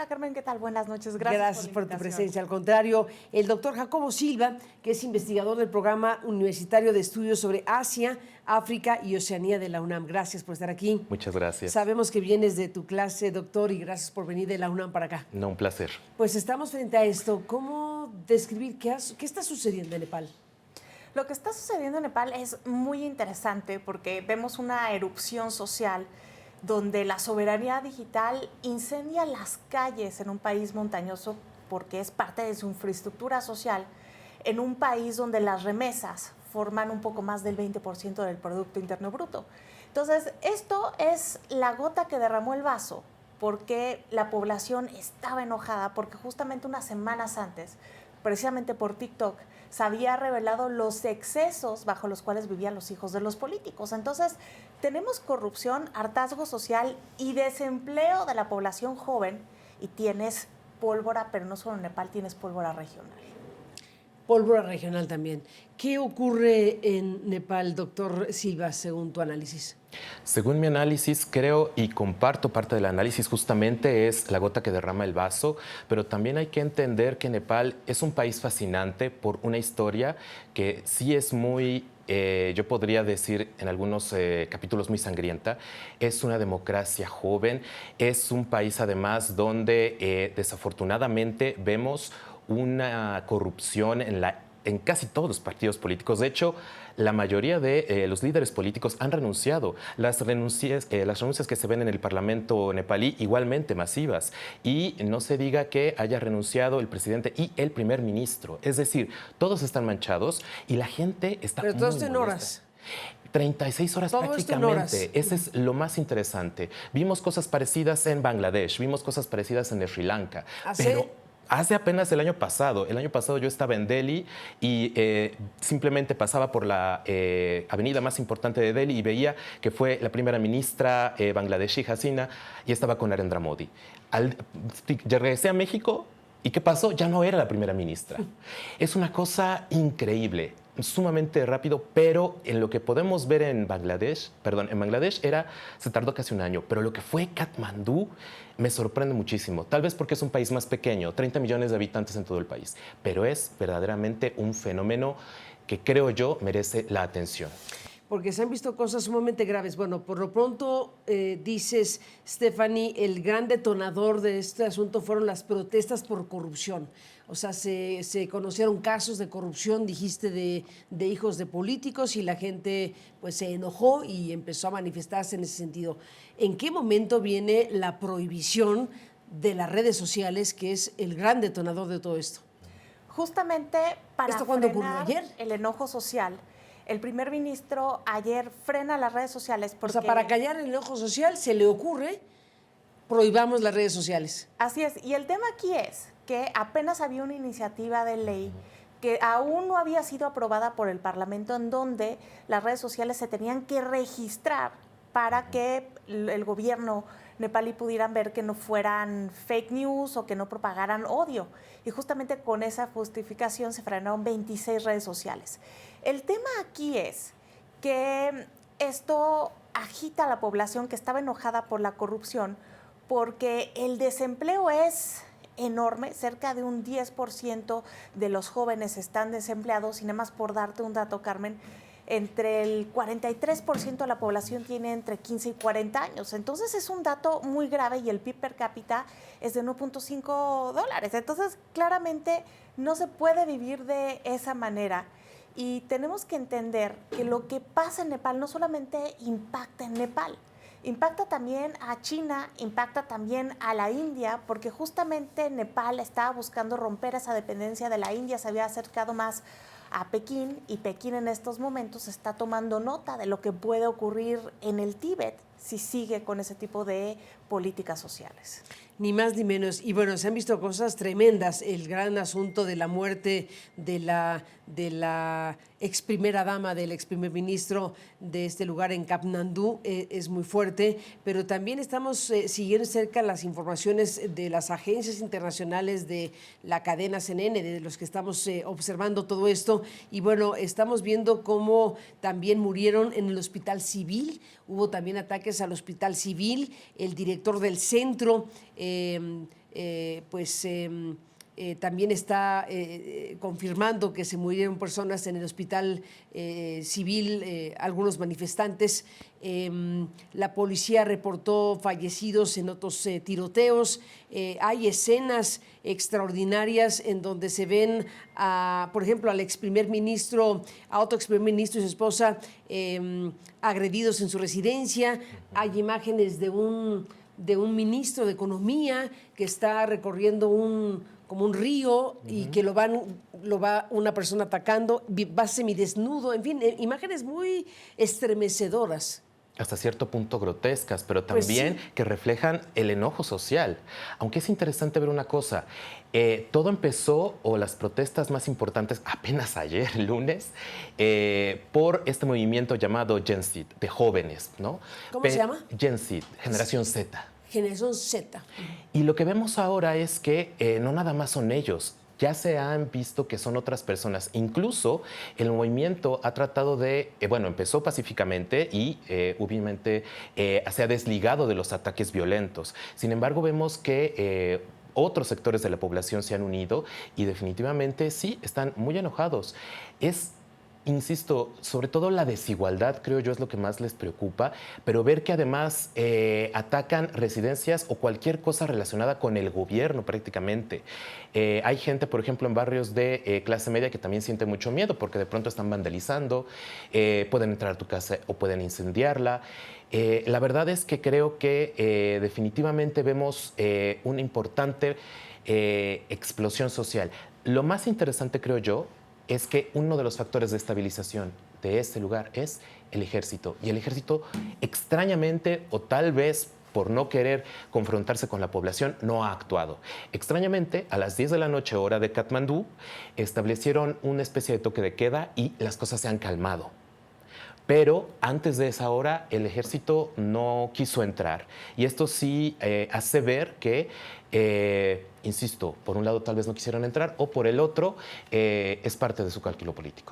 Hola Carmen, ¿qué tal? Buenas noches, Gracias por tu presencia. Al contrario, el doctor Jacobo Silva, que es investigador del Programa Universitario de Estudios sobre Asia, África y Oceanía de la UNAM. Gracias por estar aquí. Muchas gracias. Sabemos que vienes de tu clase, doctor, y gracias por venir de la UNAM para acá. No, un placer. Pues estamos frente a esto. ¿Cómo describir qué está sucediendo en Nepal? Lo que está sucediendo en Nepal es muy interesante porque vemos una erupción social donde la soberanía digital incendia las calles en un país montañoso porque es parte de su infraestructura social, en un país donde las remesas forman un poco más del 20% del Producto Interno Bruto. Entonces, esto es la gota que derramó el vaso, porque la población estaba enojada, porque justamente unas semanas antes, precisamente por TikTok, se había revelado los excesos bajo los cuales vivían los hijos de los políticos. Entonces, tenemos corrupción, hartazgo social y desempleo de la población joven, y tienes pólvora, pero no solo en Nepal, tienes pólvora regional. Pólvora regional también. ¿Qué ocurre en Nepal, doctor Silva, según tu análisis? Según mi análisis, creo y comparto parte del análisis, justamente es la gota que derrama el vaso, pero también hay que entender que Nepal es un país fascinante por una historia que sí es muy, yo podría decir en algunos capítulos muy sangrienta. Es una democracia joven, es un país además donde desafortunadamente vemos una corrupción en casi todos los partidos políticos. De hecho, la mayoría de los líderes políticos han renunciado. Las renuncias que se ven en el Parlamento nepalí igualmente masivas. Y no se diga que haya renunciado el presidente y el primer ministro. Es decir, todos están manchados y la gente está Pero todo esto en horas. 36 horas todo prácticamente. Ese es lo más interesante. Vimos cosas parecidas en Bangladesh, vimos cosas parecidas en Sri Lanka. Pero hace apenas el año pasado yo estaba en Delhi y simplemente pasaba por la avenida más importante de Delhi y veía que fue la primera ministra bangladeshi, Hasina, y estaba con Narendra Modi. Regresé a México y ¿qué pasó? Ya no era la primera ministra. Es una cosa increíble, sumamente rápido, pero en lo que podemos ver en Bangladesh se tardó casi un año, pero lo que fue Katmandú me sorprende muchísimo, tal vez porque es un país más pequeño, 30 millones de habitantes en todo el país, pero es verdaderamente un fenómeno que creo yo merece la atención. Porque se han visto cosas sumamente graves. Bueno, por lo pronto dices, Stephanie, el gran detonador de este asunto fueron las protestas por corrupción. O sea, se conocieron casos de corrupción, dijiste, de hijos de políticos, y la gente pues se enojó y empezó a manifestarse en ese sentido. ¿En qué momento viene la prohibición de las redes sociales, que es el gran detonador de todo esto? Justamente para ¿Esto cuándo ocurrió? frenar ¿Ayer? el enojo social, el primer ministro ayer frena las redes sociales porque... O sea, para callar el enojo social se le ocurre prohibamos las redes sociales. Así es, y el tema aquí es que apenas había una iniciativa de ley que aún no había sido aprobada por el Parlamento, en donde las redes sociales se tenían que registrar para que el gobierno nepalí pudieran ver que no fueran fake news o que no propagaran odio. Y justamente con esa justificación se frenaron 26 redes sociales. El tema aquí es que esto agita a la población que estaba enojada por la corrupción, porque el desempleo es enorme, cerca de un 10% de los jóvenes están desempleados, y nada más por darte un dato, Carmen, entre el 43% de la población tiene entre 15 y 40 años. Entonces es un dato muy grave y el PIB per cápita es de $1.5. Entonces claramente no se puede vivir de esa manera. Y tenemos que entender que lo que pasa en Nepal no solamente impacta en Nepal, impacta también a China, impacta también a la India, porque justamente Nepal estaba buscando romper esa dependencia de la India, se había acercado más a Pekín, y Pekín en estos momentos está tomando nota de lo que puede ocurrir en el Tíbet si sigue con ese tipo de políticas sociales. Ni más ni menos. Y bueno, se han visto cosas tremendas. El gran asunto de la muerte de la ex primera dama, del ex primer ministro de este lugar en Katmandú es muy fuerte, pero también estamos siguiendo cerca las informaciones de las agencias internacionales, de la cadena CNN, de los que estamos observando todo esto. Y bueno, estamos viendo cómo también murieron en el hospital civil, hubo también ataques al hospital civil, el director del centro también está confirmando que se murieron personas en el hospital civil, algunos manifestantes. La policía reportó fallecidos en otros tiroteos. Hay escenas extraordinarias en donde se ven, por ejemplo, al ex primer ministro, a otro ex primer ministro y su esposa agredidos en su residencia. Hay imágenes de un ministro de Economía que está recorriendo como un río y que lo va una persona atacando, va semidesnudo, en fin, imágenes muy estremecedoras. Hasta cierto punto grotescas, pero también sí, que reflejan el enojo social. Aunque es interesante ver una cosa, todo empezó, o las protestas más importantes, apenas ayer, lunes, por este movimiento llamado Gen Z, de jóvenes, ¿no? ¿Cómo se llama? Gen Z, generación Z. Generación Z. Y lo que vemos ahora es que no nada más son ellos. Ya se han visto que son otras personas. Incluso el movimiento ha tratado de, empezó pacíficamente y obviamente se ha desligado de los ataques violentos. Sin embargo, vemos que otros sectores de la población se han unido y definitivamente sí, están muy enojados. Insisto, sobre todo la desigualdad, creo yo, es lo que más les preocupa, pero ver que además atacan residencias o cualquier cosa relacionada con el gobierno prácticamente. Hay gente, por ejemplo, en barrios de clase media que también siente mucho miedo porque de pronto están vandalizando, pueden entrar a tu casa o pueden incendiarla. La verdad es que creo que definitivamente vemos una importante explosión social. Lo más interesante, creo yo, es que uno de los factores de estabilización de este lugar es el ejército. Y el ejército, extrañamente, o tal vez por no querer confrontarse con la población, no ha actuado. Extrañamente, a las 10 de la noche, hora de Katmandú, establecieron una especie de toque de queda y las cosas se han calmado. Pero antes de esa hora, el ejército no quiso entrar. Y esto sí hace ver que, insisto, por un lado tal vez no quisieran entrar o por el otro es parte de su cálculo político.